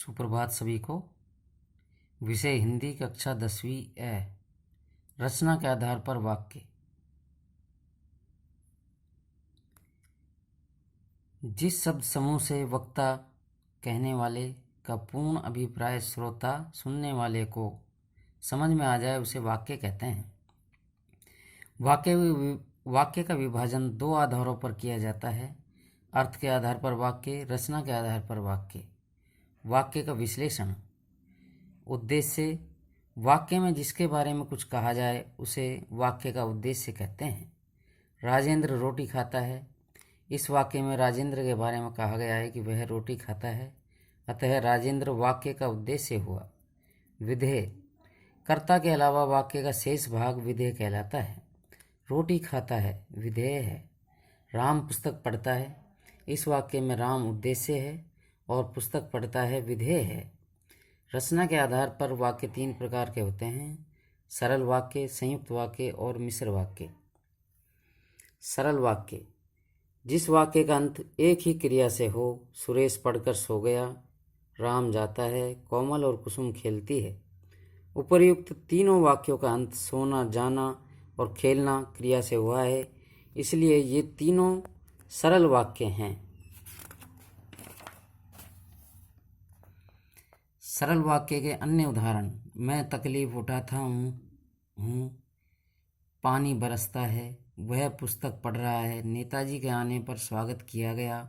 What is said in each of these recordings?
सुप्रभात सभी को। विषय हिंदी कक्षा 10वीं ए। रचना के आधार पर वाक्य। जिस शब्द समूह से वक्ता कहने वाले का पूर्ण अभिप्राय श्रोता सुनने वाले को समझ में आ जाए उसे वाक्य कहते हैं। वाक्य का विभाजन दो आधारों पर किया जाता है: अर्थ के आधार पर वाक्य, रचना के आधार पर वाक्य। वाक्य का विश्लेषण। उद्देश्य। वाक्य में जिसके बारे में कुछ कहा जाए उसे वाक्य का उद्देश्य कहते हैं। राजेंद्र रोटी खाता है। इस वाक्य में राजेंद्र के बारे में कहा गया है कि वह रोटी खाता है, अतः राजेंद्र वाक्य का उद्देश्य हुआ। विधेय। कर्ता के अलावा वाक्य का शेष भाग विधेय कहलाता है। रोटी खाता है विधेय है। राम पुस्तक पढ़ता है। इस वाक्य में राम उद्देश्य है और पुस्तक पढ़ता है विधेय है। रचना के आधार पर वाक्य तीन प्रकार के होते हैं: सरल वाक्य, संयुक्त वाक्य और मिश्र वाक्य। सरल वाक्य। जिस वाक्य का अंत एक ही क्रिया से हो। सुरेश पढ़कर सो गया, राम जाता है, कोमल और कुसुम खेलती है। उपर्युक्त तीनों वाक्यों का अंत सोना, जाना और खेलना क्रिया से हुआ है, इसलिए ये तीनों सरल वाक्य हैं। सरल वाक्य के अन्य उदाहरण: मैं तकलीफ उठाता हूँ, पानी बरसता है, वह पुस्तक पढ़ रहा है, नेताजी के आने पर स्वागत किया गया,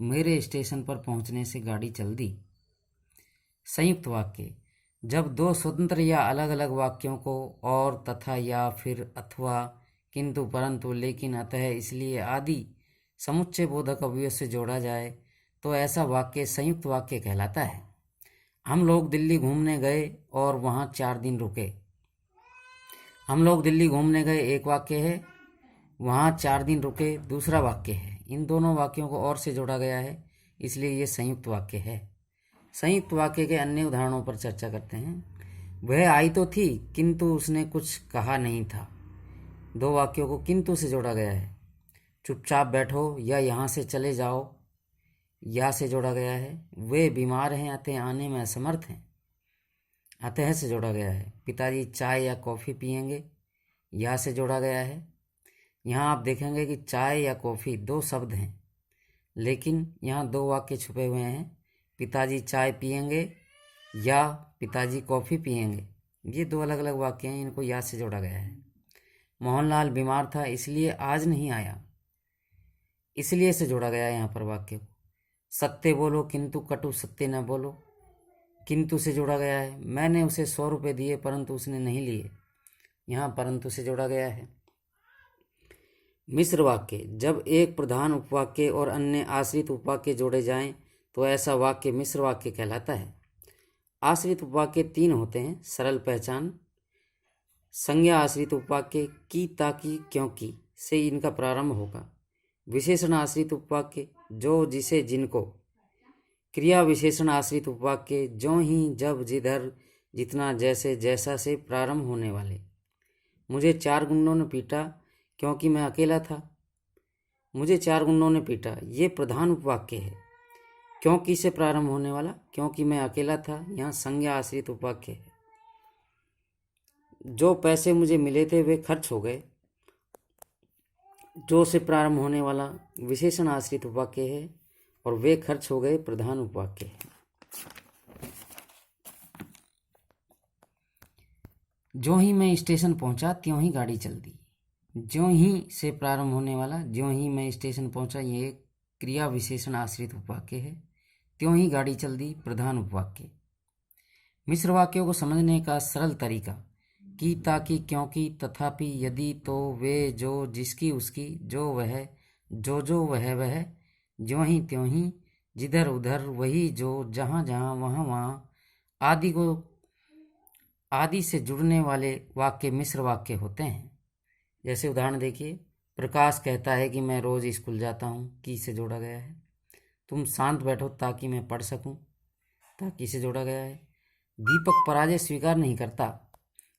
मेरे स्टेशन पर पहुँचने से गाड़ी चल दी। संयुक्त वाक्य। जब दो स्वतंत्र या अलग अलग वाक्यों को और, तथा, या, फिर, अथवा, किंतु, परंतु, लेकिन, अतः, इसलिए आदि समुच्चय बोधक अवयव से जोड़ा जाए तो ऐसा वाक्य संयुक्त वाक्य कहलाता है। हम लोग दिल्ली घूमने गए और वहाँ 4 दिन रुके। हम लोग दिल्ली घूमने गए एक वाक्य है, वहाँ 4 दिन रुके दूसरा वाक्य है। इन दोनों वाक्यों को और से जोड़ा गया है, इसलिए ये संयुक्त वाक्य है। संयुक्त वाक्य के अन्य उदाहरणों पर चर्चा करते हैं। वह आई तो थी किंतु उसने कुछ कहा नहीं था। दो वाक्यों को किंतु से जोड़ा गया है। चुपचाप बैठो या यहाँ से चले जाओ, या से जोड़ा गया है। वे बीमार हैं अतः आने में असमर्थ हैं, अतः से जोड़ा गया है। पिताजी चाय या कॉफ़ी पिएंगे, या से जोड़ा गया है। यहाँ आप देखेंगे कि चाय या कॉफ़ी दो शब्द हैं, लेकिन यहाँ दो वाक्य छुपे हुए हैं: पिताजी चाय पिएंगे या पिताजी कॉफ़ी पिएंगे। ये दो अलग अलग वाक्य हैं, इनको या से जोड़ा गया है। मोहनलाल बीमार था इसलिए आज नहीं आया, इसलिए से जोड़ा गया है यहाँ पर वाक्य को। सत्य बोलो किंतु कटु सत्य न बोलो, किंतु से जोड़ा गया है। मैंने उसे 100 रुपये दिए परंतु उसने नहीं लिए, यहाँ परंतु से जोड़ा गया है। मिश्र वाक्य। जब एक प्रधान उपवाक्य और अन्य आश्रित उपवाक्य जोड़े जाएं तो ऐसा वाक्य मिश्र वाक्य कहलाता है। आश्रित उपवाक्य 3 होते हैं: सरल पहचान, संज्ञा आश्रित उपवाक्य की, ताकि, क्योंकि से इनका प्रारंभ होगा। विशेषण आश्रित उपवाक्य जो, जिसे, जिनको। क्रिया विशेषण आश्रित उपवाक्य जो, ही, जब, जिधर, जितना, जैसे, जैसा से प्रारंभ होने वाले। मुझे 4 गुंडों ने पीटा क्योंकि मैं अकेला था। मुझे 4 गुंडों ने पीटा, ये प्रधान उपवाक्य है। क्योंकि से प्रारंभ होने वाला, क्योंकि मैं अकेला था, यहाँ संज्ञा आश्रित उपवाक्य है। जो पैसे मुझे मिले थे वे खर्च हो गए, जो से प्रारंभ होने वाला विशेषण आश्रित उपवाक्य है और वे खर्च हो गए प्रधान उपवाक्य है। जो ही मैं स्टेशन पहुंचा त्यों ही गाड़ी चल दी। ज्यों ही से प्रारंभ होने वाला ज्यों ही मैं स्टेशन पहुंचा ये क्रिया विशेषण आश्रित उपवाक्य है। त्यों ही गाड़ी चल दी प्रधान उपवाक्य। मिश्र वाक्यों को समझने का सरल तरीका: की, ताकि, क्योंकि, तथापि, यदि, तो, वे, जो, जिसकी, उसकी, जो, वह, जो, वह, ज्यों ही त्यों ही, जिधर उधर, वही जो, जहाँ जहाँ, वहाँ वहाँ आदि से जुड़ने वाले वाक्य मिश्र वाक्य होते हैं। जैसे उदाहरण देखिए, प्रकाश कहता है कि मैं रोज स्कूल जाता हूँ, की से जोड़ा गया है। तुम शांत बैठो ताकि मैं पढ़ सकूं, ताकि से जोड़ा गया है। दीपक पराजय स्वीकार नहीं करता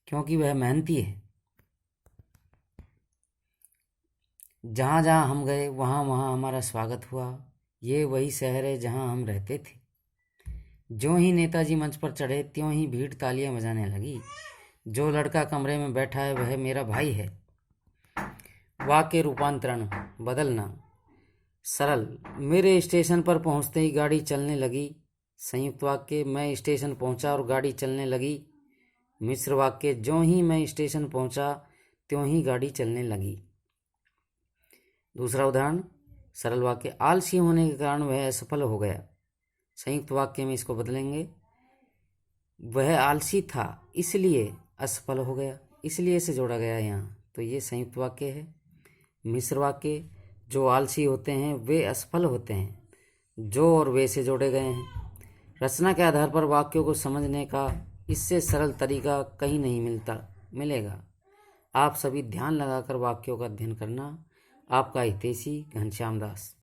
क्योंकि वह मेहनती है। जहाँ जहाँ हम गए वहाँ वहाँ हमारा स्वागत हुआ, ये वही शहर है जहाँ हम रहते थे। ज्यों ही नेताजी मंच पर चढ़े त्यों ही भीड़ तालियां बजाने लगी। जो लड़का कमरे में बैठा है वह मेरा भाई है। वाक्य रूपांतरण बदलना। सरल, मेरे स्टेशन पर पहुंचते ही गाड़ी चलने लगी। संयुक्त वाक्य, मैं स्टेशन पहुंचा और गाड़ी चलने लगी। मिश्र वाक्य, ज्यों ही मैं स्टेशन पहुंचा त्यों ही गाड़ी चलने लगी। दूसरा उदाहरण, सरल वाक्य, आलसी होने के कारण वह असफल हो गया। संयुक्त वाक्य में इसको बदलेंगे, वह आलसी था इसलिए असफल हो गया। इसलिए से जोड़ा गया यहाँ, तो ये संयुक्त वाक्य है। मिश्र वाक्य, जो आलसी होते हैं वे असफल होते हैं। जो और वे से जोड़े गए हैं। रचना के आधार पर वाक्यों को समझने का इससे सरल तरीका कहीं नहीं मिलेगा। आप सभी ध्यान लगाकर वाक्यों का अध्ययन करना। आपका हितैषी घनश्याम दास।